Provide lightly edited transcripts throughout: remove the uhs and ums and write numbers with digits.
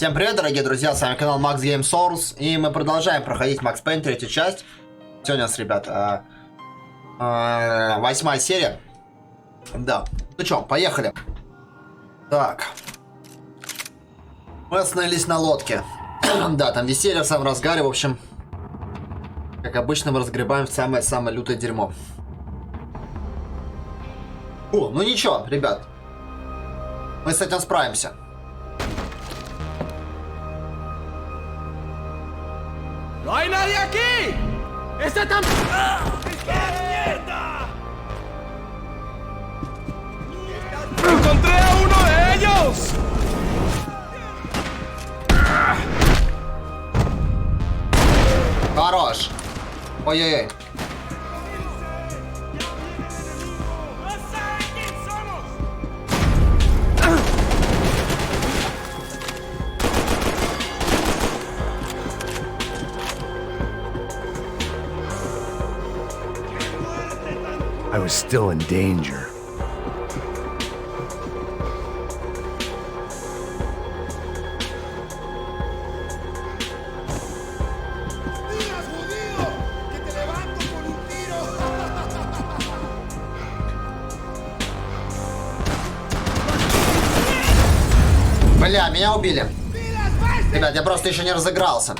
Всем привет, дорогие друзья, с вами канал Max Game Source, и мы продолжаем проходить Max Payne, третью часть. Сегодня у нас, ребят, 8-я серия. Да, ну чё, поехали. Так. Мы остановились на лодке. Да, там веселье в самом разгаре, в общем. Как обычно, мы разгребаем самое-самое лютое дерьмо. О, ну ничего, ребят. Мы с этим справимся. ¡No hay nadie aquí! ¡Está tan... ¡Qué mierda! ¡Encontré a uno de ellos! Хорош. Ой-ой-ой. I was still in danger. Бля, меня убили. Ребят, я просто еще не разыгрался.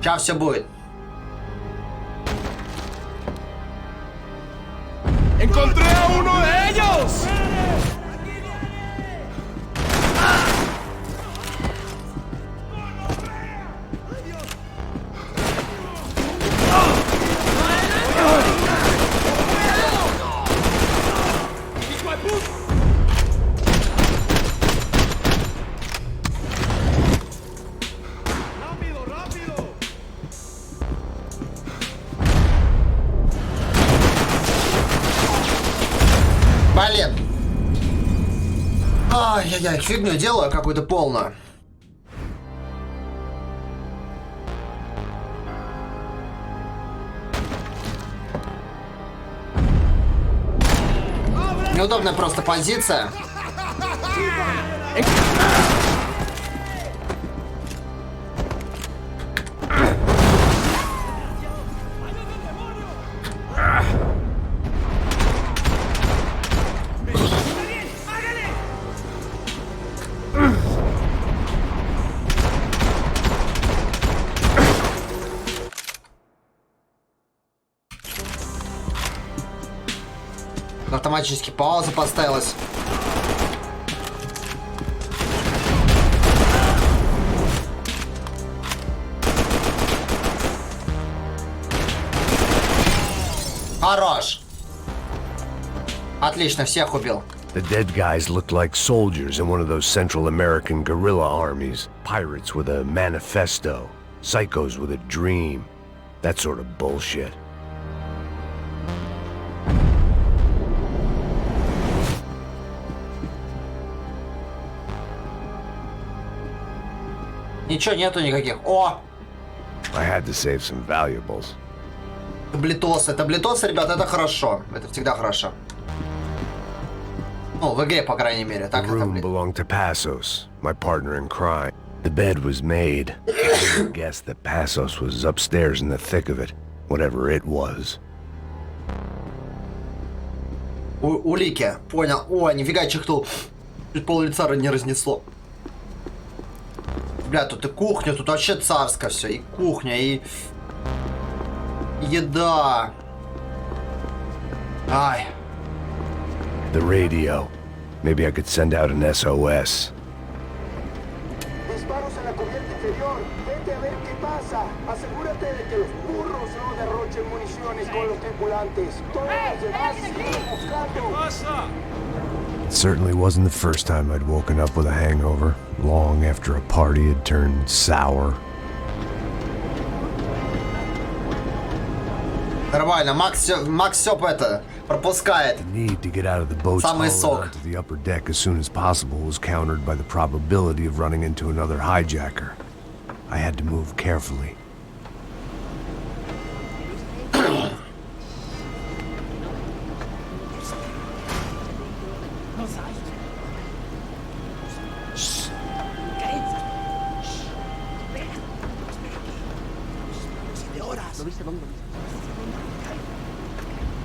Сейчас все будет. ¡Encontré a uno de ellos! Блин. Ай-яй-яй, фигню делаю какую-то полную. Неудобная просто позиция. Автоматически пауза поставилась. Хорош. Отлично, всех убил. The dead guys looked like soldiers in one of those Central American guerrilla armies. Pirates with a manifesto. Psychos with a dream. That sort of bullshit. Ничего нету никаких. О! I had to save some valuables. Таблетосы. Таблетосы, ребят, это хорошо. Это всегда хорошо. Ну, в игре, по крайней мере. The Так это, room блин. belonged to Passos, my partner in crime. The bed was made. I guess that Passos was upstairs in the thick of it, whatever it was. Улики. Понял. Ой, нифига чихнул. Чуть пол лица не разнесло. Бля, тут и кухня, тут вообще царское все. И кухня, и еда. Ай. The radio. Maybe I could send out an SOS. Disparos en la cubierta inferior. Vete a ver qué pasa. Asegúrate de que los burros no derrochen municiones con los tripulantes. Todos los demás siguen buscando. It certainly wasn't the first time I'd woken up with a hangover, long after a party had turned sour. Нормально, Макс все это пропускает. The need to get out of the boat's Самый hull сок. onto the upper deck as soon as possible was countered by the probability of running into another hijacker. I had to move carefully.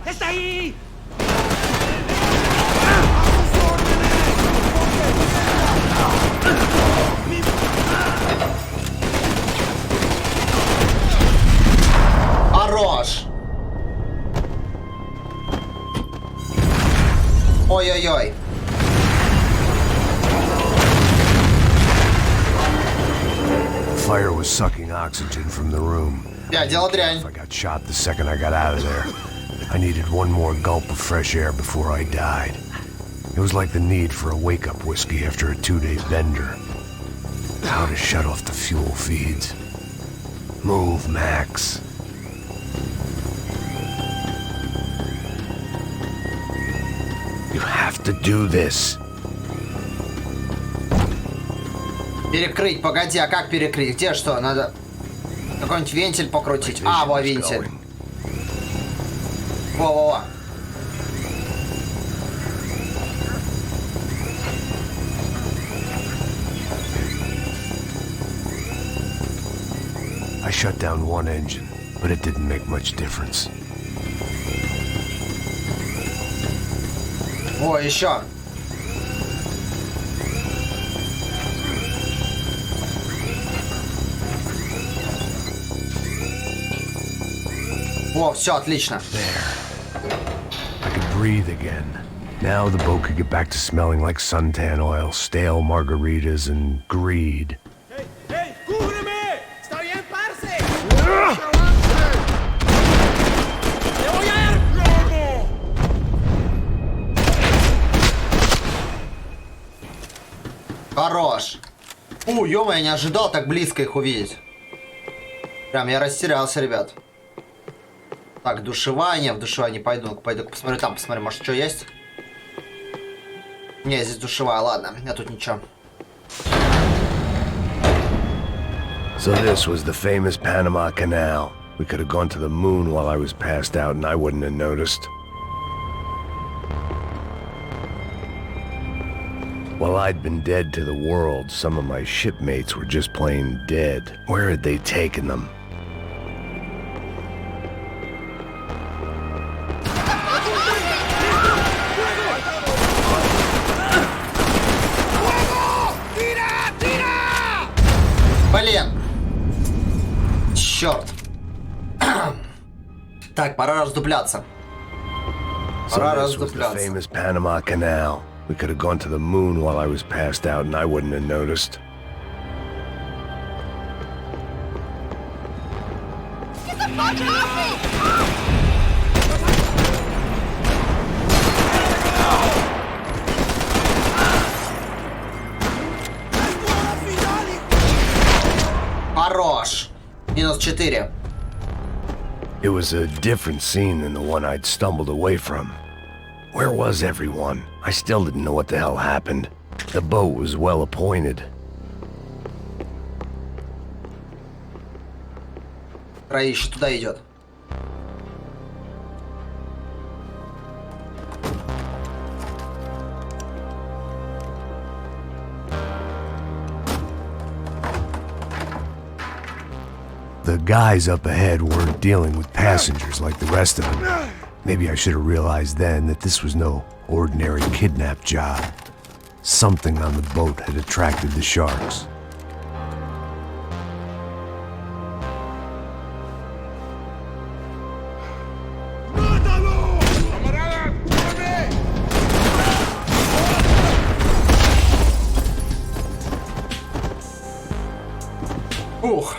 ¡Está ahí! Хорош! Ой-ой-ой. Fire was sucking oxygen from the room. Бля, дело дрянь. I got shot the second I got out of there. I needed one more gulp of fresh air before I died. It was like the need for a wake-up whiskey after a 2-day bender. How to shut off the fuel feeds. Move, Max. You have to do this. Перекрыть, погоди, а как перекрыть? Где что? Надо какой-нибудь вентиль покрутить. А, во, вентиль. Во-во-во. I shut down one engine, but it didn't make much difference. О, еще. О, все, отлично. I could breathe again. Now the boat could get back to smelling like suntan oil, stale margaritas, and greed. ¡Hey, hey! ¡Cúbreme! ¡Está bien, parce! ¡Te voy a dar plomo! Хорош. Ё-моё, я не ожидал так близко их увидеть. Прям я растерялся, ребят. Так, душевание. В душевание пойду посмотрю там, посмотрю, может, что есть. Не, здесь душевая, ладно, я тут ничего. So this was the famous Panama Canal. We could have gone to the moon while I was passed out and I wouldn't have noticed. While I'd been dead to the world, some of my shipmates were just plain dead. Where had they taken them? Блин! Черт! Так, пора раздупляться. Пора So this was the раздупляться. famous Panama Canal. We could have gone to the moon while I was passed out and I wouldn't have noticed. Get the fuck off me! Хорош! Минус 4. It was a different scene than the one I'd stumbled away from. Where was everyone? I still didn't know what the hell happened. The boat was well appointed. Троище туда идет. The guys up ahead weren't dealing with passengers like the rest of them. Maybe I should have realized then that this was no ordinary kidnap job. Something on the boat had attracted the sharks. ¡Mátalo! ¡Camarada! ¡Cúbreme! Ух.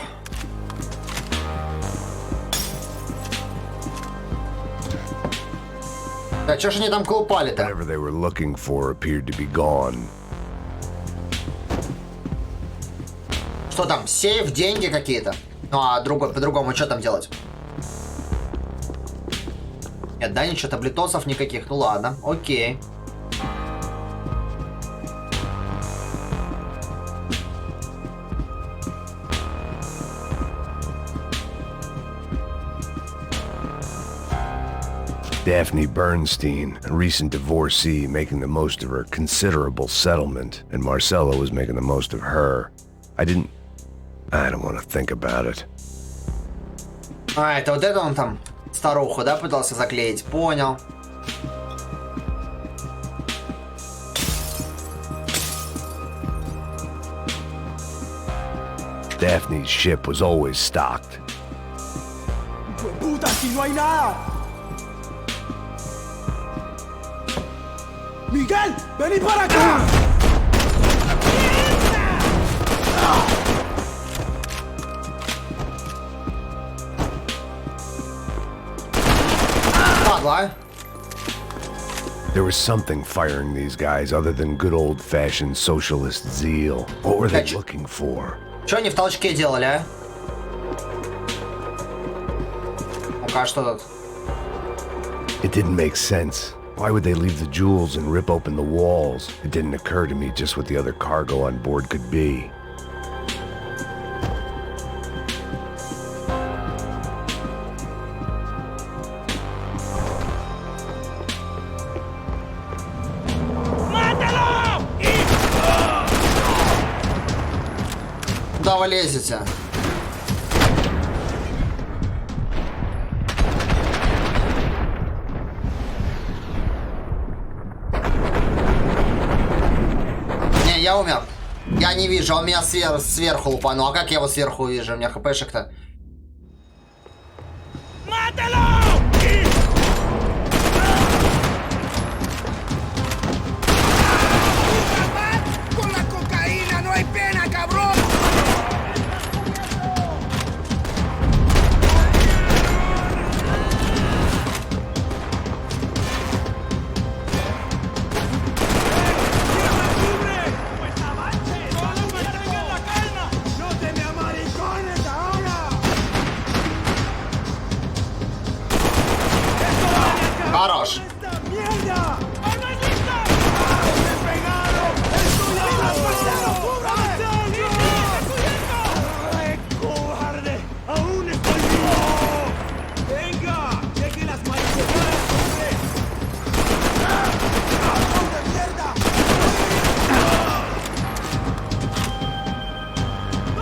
Да чё ж они там колупали-то? Whatever they were looking for appeared to be gone. Что там, сейф, деньги какие-то? Ну а по-другому что там делать? Нет, да, ничего, таблетосов никаких. Ну ладно, окей. Daphne Bernstein, a recent divorcee, making the most of her considerable settlement, and Marcella was making the most of her. I don't want to think about it. А, это вот это он там старуху, да, пытался заклеить? Понял. Daphne's ship was always stocked. ¡Puta, aquí no hay nada! ¡Miguel! ¡Vení para acá! Падла. There was something firing these guys other than good old-fashioned socialist zeal. What were they looking for? Чё они в толчке делали, а? Ну-ка, что тут? It didn't make sense. Why would they leave the jewels and rip open the walls? It didn't occur to me just what the other cargo on board could be. Куда вы лезете? Не, я умер. Я не вижу, он меня сверху лупанул. А как я его сверху увижу? У меня хпшек-то. Хорош.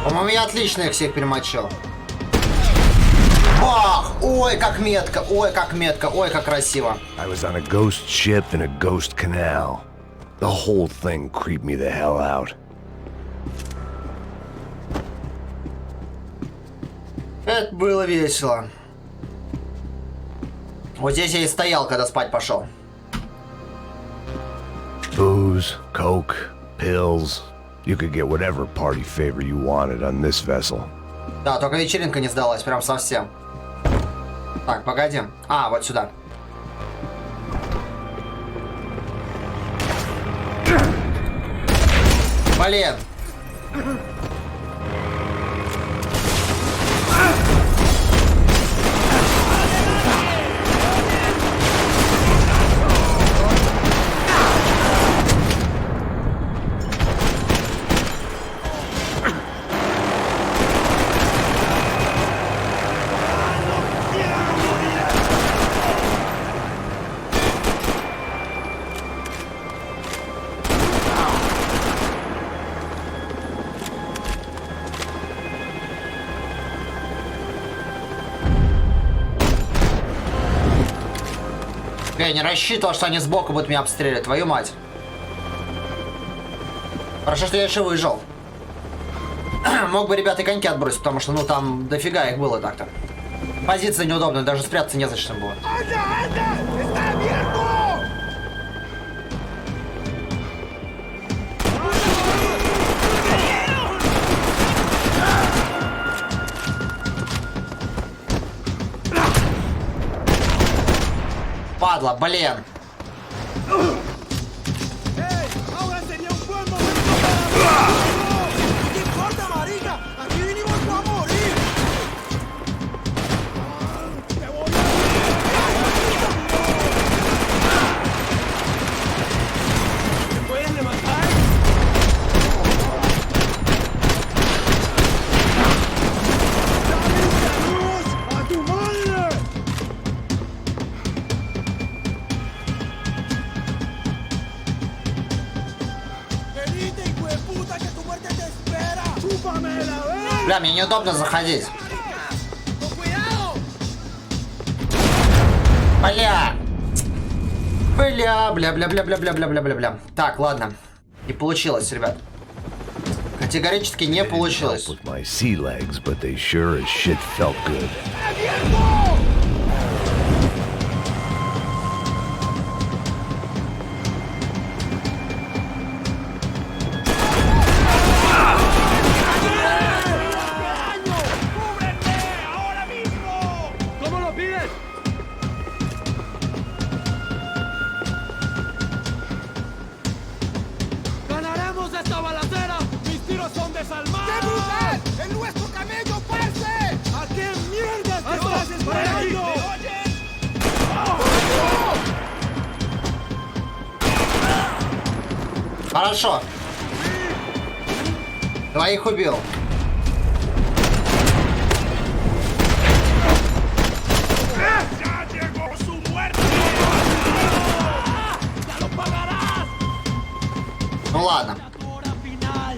По-моему, я отлично их всех перемочил. Бах! Ой, как метко, ой, как метко, ой, как красиво. I was on a ghost ship in a ghost canal. The whole thing creeped me the hell out. Это было весело. Вот здесь я и стоял, когда спать пошел. Booze, coke, pills. You could get whatever party favor you wanted on this vessel. Да, только вечеринка не сдалась, прям совсем. Так, погоди. А, вот сюда. Блин. Я не рассчитывал, что они сбоку будут меня обстреливать, твою мать. Хорошо, что я еще выжил. Мог бы ребята и коньки отбросить, потому что, ну, там дофига их было так-то. Позиция неудобная, даже спрятаться не за что было. Падла, блин. Бля, мне неудобно заходить. Бля! Бля. Так, ладно. Не получилось, ребят. Категорически не получилось. With my sea legs, but they sure as shit felt good. ¿Cómo lo pides? ¡Ganaremos esta balacera! ¡Mis tiros son desalmados! ¡Qué brutal! ¡Es nuestro camello, parce! ¿A qué mierda estás esperando? Хорошо. Двоих убил. ¡Ya llegó su muerte! ¡Ya lo pagarás! Ну ладно. ¡Hora final!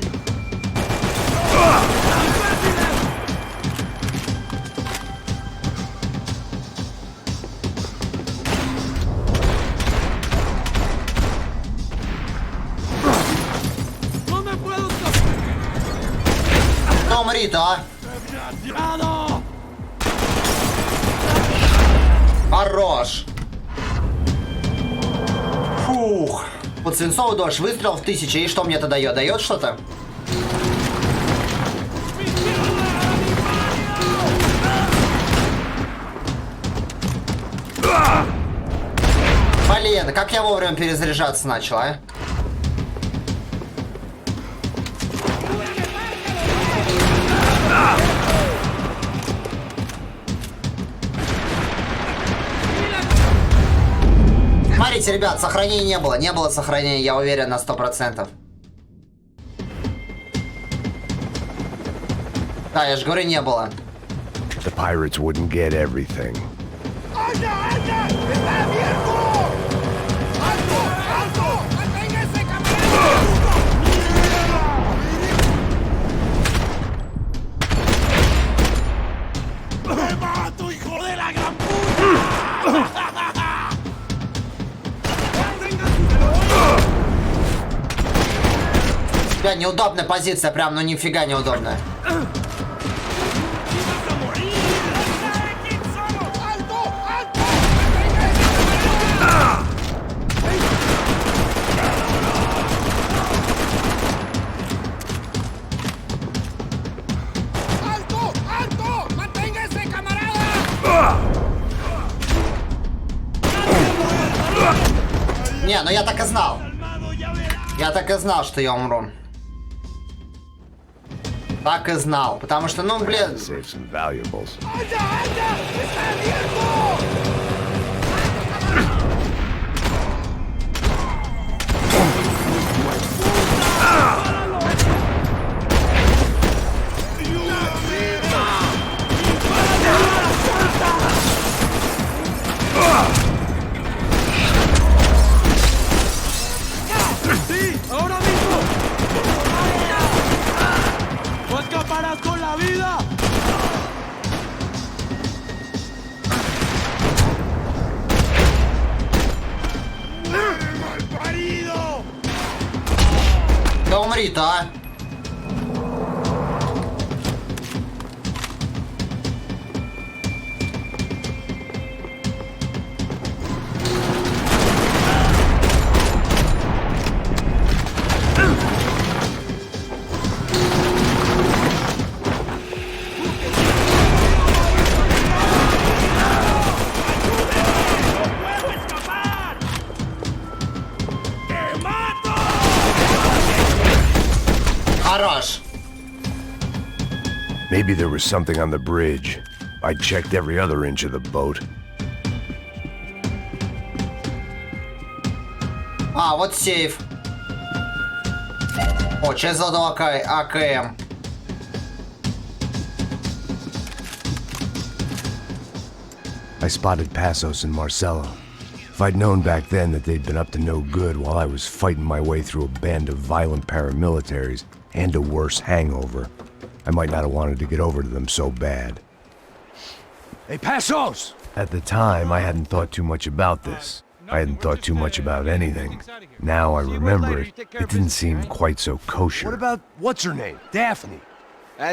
¡No me puedo escapar! Ну умри-то, а. ¡Desgraciado! Хорош. Фух. Под свинцовый дождь. Выстрел в 1000. И что мне это дает? Дает что-то? Блин, как я вовремя перезаряжаться начал, а? Смотрите, ребят, сохранения не было. Не было сохранения, я уверен на 100%. Да, я же говорю, не было. The pirates wouldn't get everything. ¡Anda, anda! ¡Está abierto! ¡Alto, alto! ¡Manténgase, camarada! ¡Me mato, hijo de la gran puta! Бля, неудобная позиция, прям, ну нифига неудобная. ¡Alto, alto! ¡Alto, alto! ¡Manténgase, camarada! Не, ну я так и знал. Я так и знал, что я умру. Так и знал. Потому что, ну, блин. Save some valuables. ¡Anda, anda! ¡Está abierto! ¡Sí! ¡Ahora mismo! ¡No escaparás con la vida! ¡Malparido! Да умри-то, а. Хорош. Maybe there was something on the bridge. I checked every other inch of the boat. А, вот сейф. О, часть золотого АКМ. I spotted Passos and Marcelo. If I'd known back then that they'd been up to no good while I was fighting my way through a band of violent paramilitaries and a worse hangover, I might not have wanted to get over to them so bad. Hey, Passos! At the time, I hadn't thought too much about this. I hadn't thought too much about anything. Now I remember it, it didn't seem quite so kosher. What about what's her name? Daphne.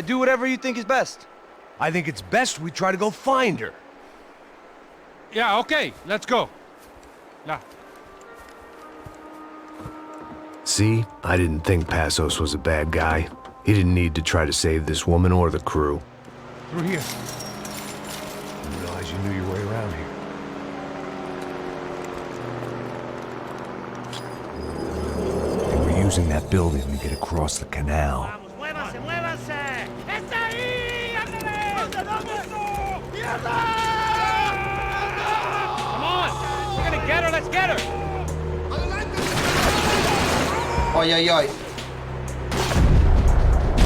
Do whatever you think is best. I think it's best we try to go find her. Yeah, okay, let's go. Yeah. See, I didn't think Passos was a bad guy. He didn't need to try to save this woman or the crew. Through here. Didn't realize you knew your way around here. They were using that building to get across the canal. ¡Muévanse, muévanse! ¡Está ahí! ¡Ándale! ¡Mierda! Come on! We're gonna get her, let's get her! Ой-ой-ой.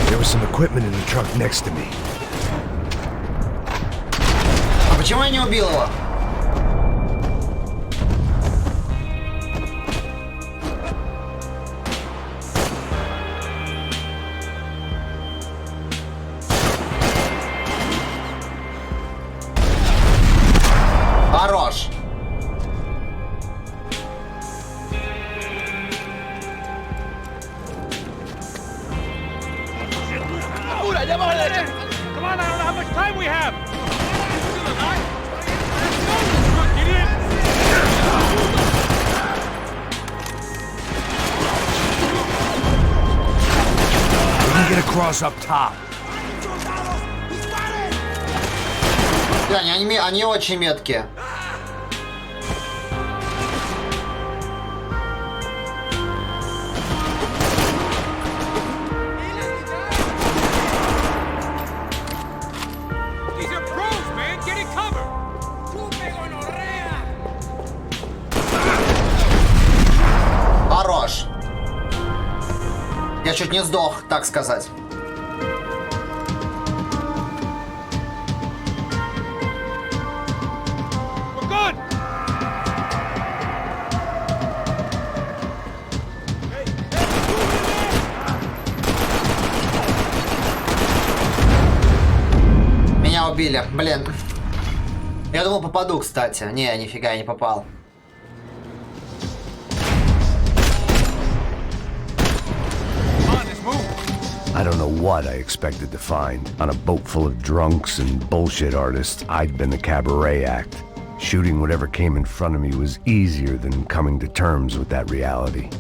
There was some equipment in the truck next to me. А почему я не убил его? Хорош. Come on, I don't know how much time we have! Get in! We can get across up top. Глянь, они очень меткие. These are pros, man! Get in cover! Хорош. Я чуть не сдох, так сказать. We're good! Меня убили, блин. Я думал, попаду, кстати. Не, нифига я не попал. I don't know what I expected to find. On a boat full of drunks and bullshit artists, I'd been the cabaret act. Shooting whatever came in front of me was easier than coming to terms with that reality.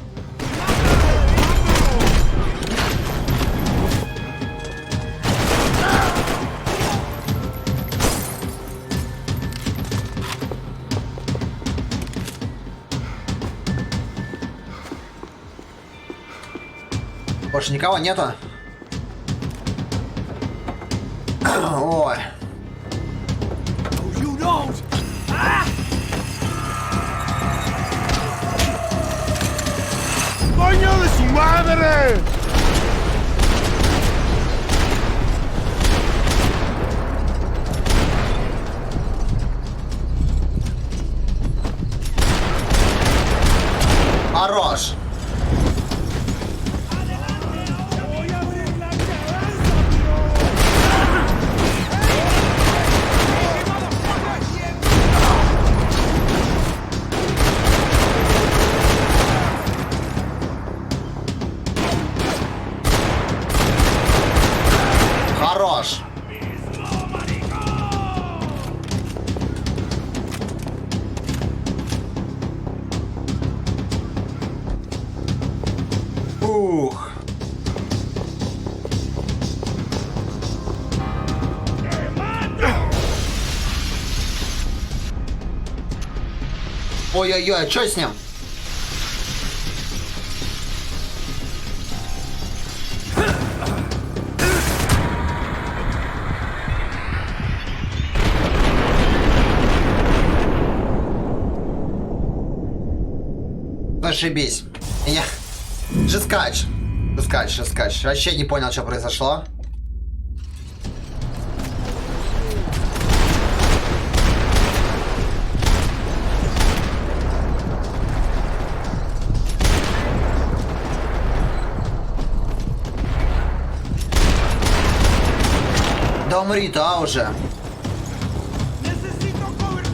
Больше никого нету? Ой. You don't! ¡Coño de su madre! Хорош. Хорош. Ух. Ой-ой-ой, что с ним? Зашибись. Меня... Жескач. Жескач. Вообще не понял, что произошло. Да умри-то, уже. Necesito cobertura.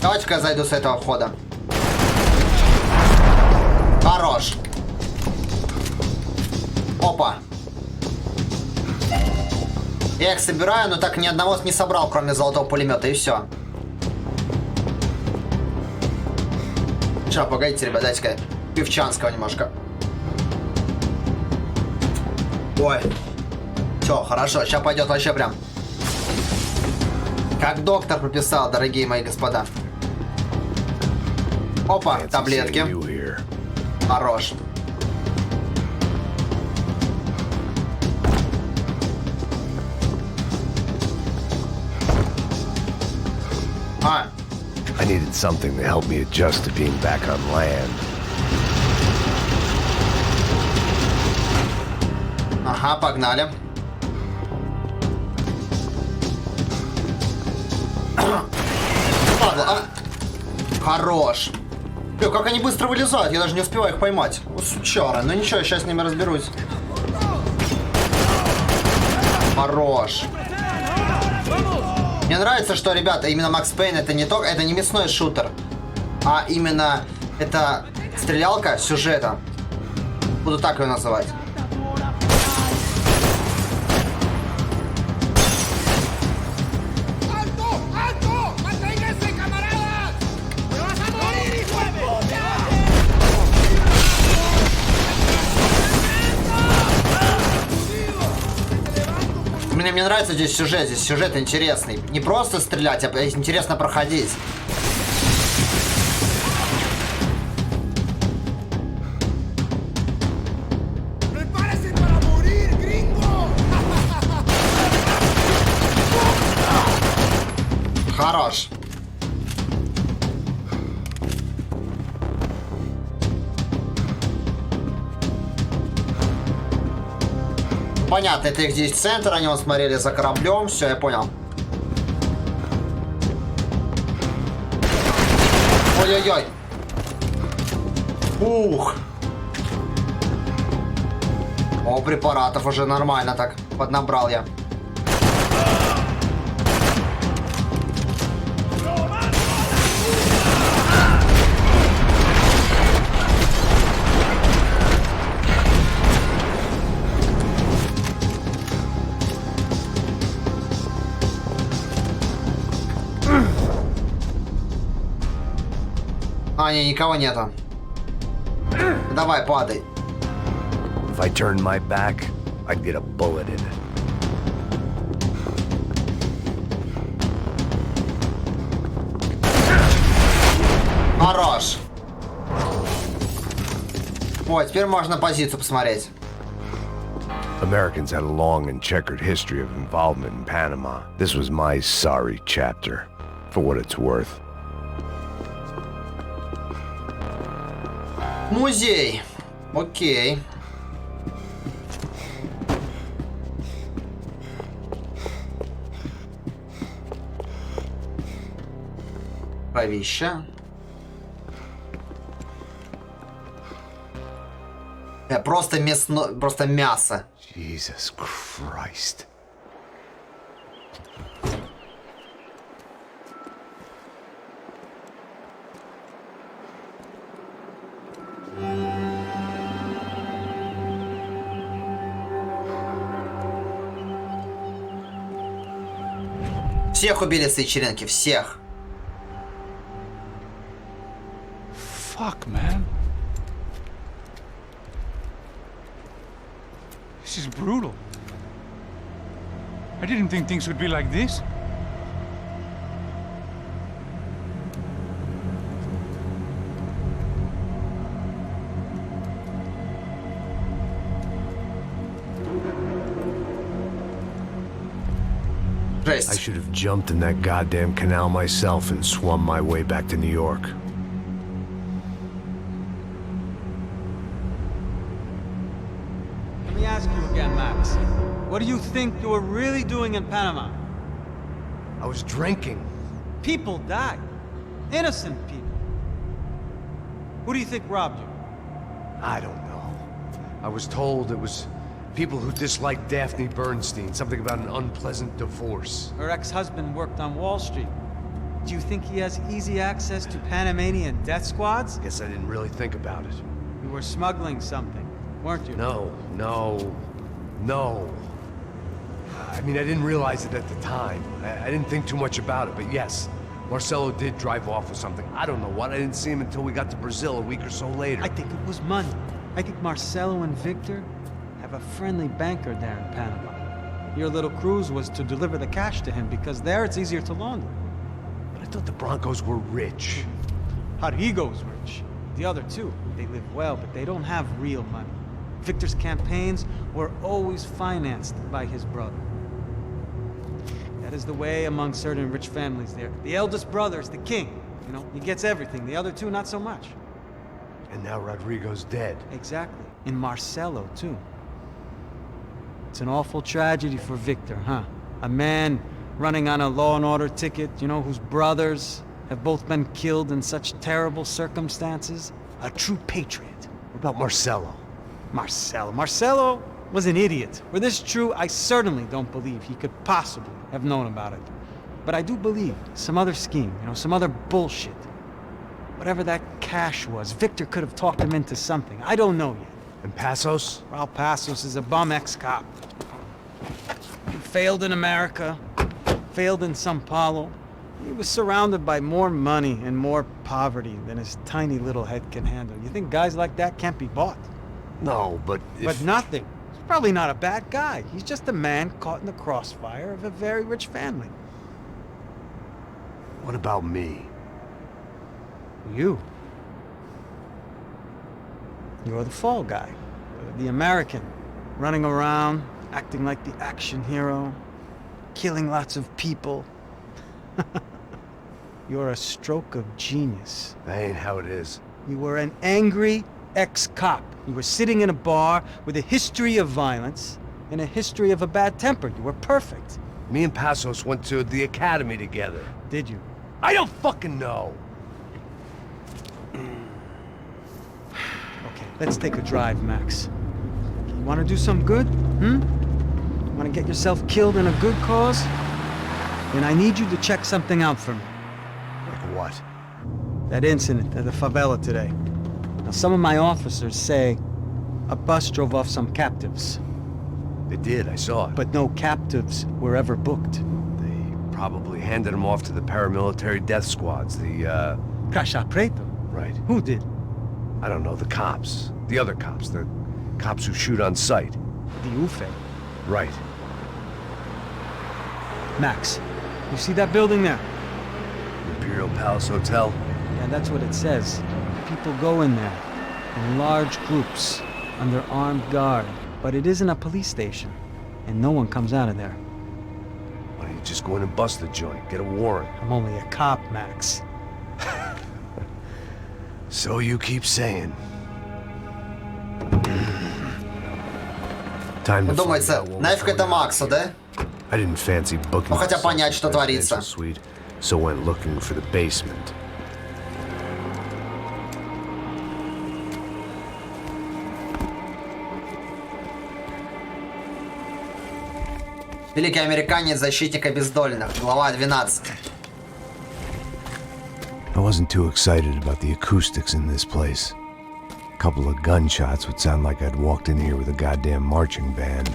Давайте-ка я зайду с этого входа. Хорош. Опа. Я их собираю, но так ни одного не собрал, кроме золотого пулемета, и все. Сейчас, погодите, ребят, дайте-ка певчанского немножко. Ой. Все, хорошо, сейчас пойдет вообще прям. Как доктор прописал, дорогие мои господа. Опа, таблетки. Хорош. I needed something to help me adjust to being back on land. Ага, погнали. Падла, а? Хорош. Бля, как они быстро вылезают, я даже не успеваю их поймать. Вот сучара. Ну ничего, я сейчас с ними разберусь. Хорош. Мне нравится, что, ребята, именно Макс Пейн это не только, это не мясной шутер, а именно это стрелялка сюжета. Буду так ее называть. Мне нравится здесь сюжет интересный. Не просто стрелять, а интересно проходить. Хорош. Понятно, это их здесь центр, они вон смотрели за кораблем, все, я понял. Ой-ой-ой. Ух. О, препаратов уже нормально так поднабрал я. А, не, никого нету. Давай, падай. If I turned my back, I'd get a bullet in it. Хорош. Ой, теперь можно позицию посмотреть. Americans had a long and checkered history of involvement in Panama. This was my sorry chapter, for what it's worth. Музей. Окей. Правища. Просто мясно, просто мясо. Jesus Christ. Всех убили с вечеринки, всех. Fuck, man. This is brutal. I didn't think things would be like this. I should have jumped in that goddamn canal myself and swum my way back to New York. Let me ask you again, Max. What do you think you were really doing in Panama? I was drinking. People died. Innocent people. Who do you think robbed you? I don't know. I was told it was people who disliked Daphne Bernstein, something about an unpleasant divorce. Her ex-husband worked on Wall Street. Do you think he has easy access to Panamanian death squads? Guess I didn't really think about it. You were smuggling something, weren't you? No. I mean, I didn't realize it at the time. I didn't think too much about it, but yes, Marcelo did drive off with something. I don't know what. I didn't see him until we got to Brazil a week or so later. I think it was money. I think Marcelo and Victor have a friendly banker there in Panama. Your little cruise was to deliver the cash to him because there it's easier to launder. But I thought the Broncos were rich. Rodrigo's rich. The other two, they live well, but they don't have real money. Victor's campaigns were always financed by his brother. That is the way among certain rich families there. The eldest brother is the king. You know, he gets everything. The other two, not so much. And now Rodrigo's dead. Exactly. And Marcelo, too. It's an awful tragedy for Victor, huh? A man running on a law and order ticket, you know, whose brothers have both been killed in such terrible circumstances. A true patriot. What about Marcelo? Marcelo was an idiot. Were this true, I certainly don't believe he could possibly have known about it. But I do believe some other scheme, you know, some other bullshit. Whatever that cash was, Victor could have talked him into something. I don't know yet. And Passos? Raul Passos is a bum ex-cop. He failed in America, failed in Sao Paulo. He was surrounded by more money and more poverty than his tiny little head can handle. You think guys like that can't be bought? No, but if... But nothing. He's probably not a bad guy. He's just a man caught in the crossfire of a very rich family. What about me? You. You're the fall guy. The American. Running around, acting like the action hero. Killing lots of people. You're a stroke of genius. That ain't how it is. You were an angry ex-cop. You were sitting in a bar with a history of violence and a history of a bad temper. You were perfect. Me and Passos went to the academy together. Did you? I don't fucking know! Okay, let's take a drive, Max. You want to do some good? Want to get yourself killed in a good cause? Then I need you to check something out for me. Like what? That incident at the favela today. Now, some of my officers say a bus drove off some captives. They did, I saw it. But no captives were ever booked. They probably handed them off to the paramilitary death squads, the, Caixa Preto? Right. Who did? I don't know, the cops. The other cops. The cops who shoot on sight. The UFE. Right. Max, you see that building there? Imperial Palace Hotel? Yeah, that's what it says. People go in there in large groups under armed guard. But it isn't a police station, and no one comes out of there. Why don't you just go in and bust the joint, get a warrant? I'm only a cop, Max. So you keep saying. Time to Думается, нафиг это Максу, да? I didn't fancy booking Ну, хотя myself понять, a что творится. residential suite, so went looking for the basement. Великий американец, защитник обездоленных. Глава 12. I wasn't too excited about the acoustics in this place. A couple of gunshots would sound like I'd walked in here with a goddamn marching band.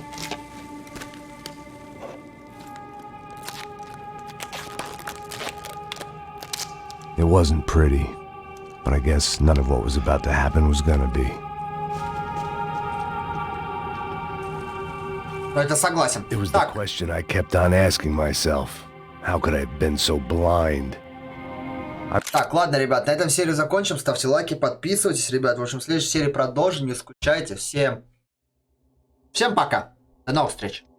It wasn't pretty, but I guess none of what was about to happen was gonna be. Но это согласен. It was the Так, question I kept on asking myself. How could I have been so blind? так, ладно, ребят, на этом серию закончим. Ставьте лайки, подписывайтесь, ребят. В общем, в следующей серии продолжим. Не скучайте. Всем пока. До новых встреч.